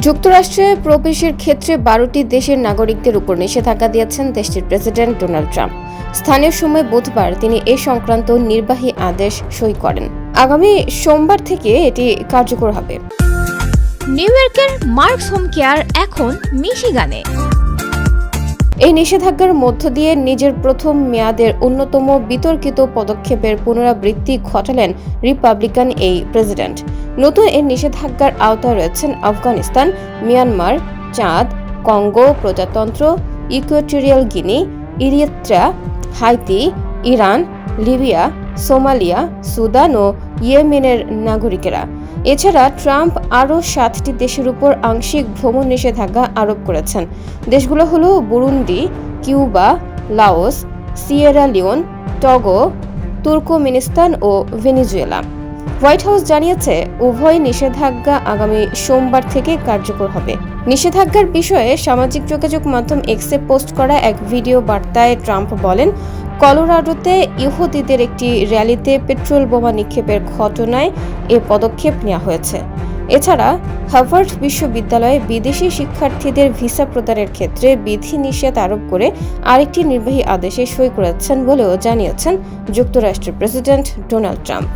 যুক্তরাষ্ট্রে প্রবেশের ক্ষেত্রে 12টি দেশের নাগরিকদের উপর নিষেধাজ্ঞা দিয়েছেন দেশটির প্রেসিডেন্ট ডোনাল্ড ট্রাম্প। স্থানীয় সময় বুধবার তিনি এ সংক্রান্ত নির্বাহী আদেশ সই করেন। আগামী সোমবার থেকে এটি কার্যকর হবে। নিউ ইয়র্কের মার্কস হোম কেয়ার এখন মিশিগানে। এই নিষেধাজ্ঞার মধ্য দিয়ে নিজের প্রথম মেয়াদের অন্যতম বিতর্কিত পদক্ষেপের পুনরাবৃত্তি ঘটালেন রিপাবলিকান এই প্রেসিডেন্ট। নতুন এই নিষেধাজ্ঞার আওতায় রয়েছেন আফগানিস্তান, মিয়ানমার, চাঁদ, কঙ্গো প্রজাতন্ত্র, Equatorial Guinea, Eritrea, Haiti, Iran, Libya, Somalia, Sudan ও ইয়েমেনের নাগরিকেরা। এছাড়া ট্রাম্প আরও 7টি দেশের উপর আংশিক ভ্রমণ নিষেধাজ্ঞা আরোপ করেছেন। দেশগুলো হলো Burundi, Cuba, Laos, Sierra Leone, Togo, Turkmenistan ও ভেনেজুয়েলা। হোয়াইট হাউস জানিয়েছে উভয় নিষেধাজ্ঞা আগামী সোমবার থেকে কার্যকর হবে। নিষেধাজ্ঞার বিষয়ে সামাজিক যোগাযোগ মাধ্যম এক্সে পোস্ট করা এক ভিডিও বার্তায় ট্রাম্প বলেন, কলোরাডোতে ইহুদিদের একটি র্যালিতে পেট্রোল বোমা নিক্ষেপের ঘটনায় এ পদক্ষেপ নেওয়া হয়েছে। এছাড়া হার্ভার্ড বিশ্ববিদ্যালয়ে বিদেশি শিক্ষার্থীদের ভিসা প্রদানের ক্ষেত্রে বিধিনিষেধ আরোপ করে আরেকটি নির্বাহী আদেশে সই করেছেন বলেও জানিয়েছেন যুক্তরাষ্ট্রের প্রেসিডেন্ট ডোনাল্ড ট্রাম্প।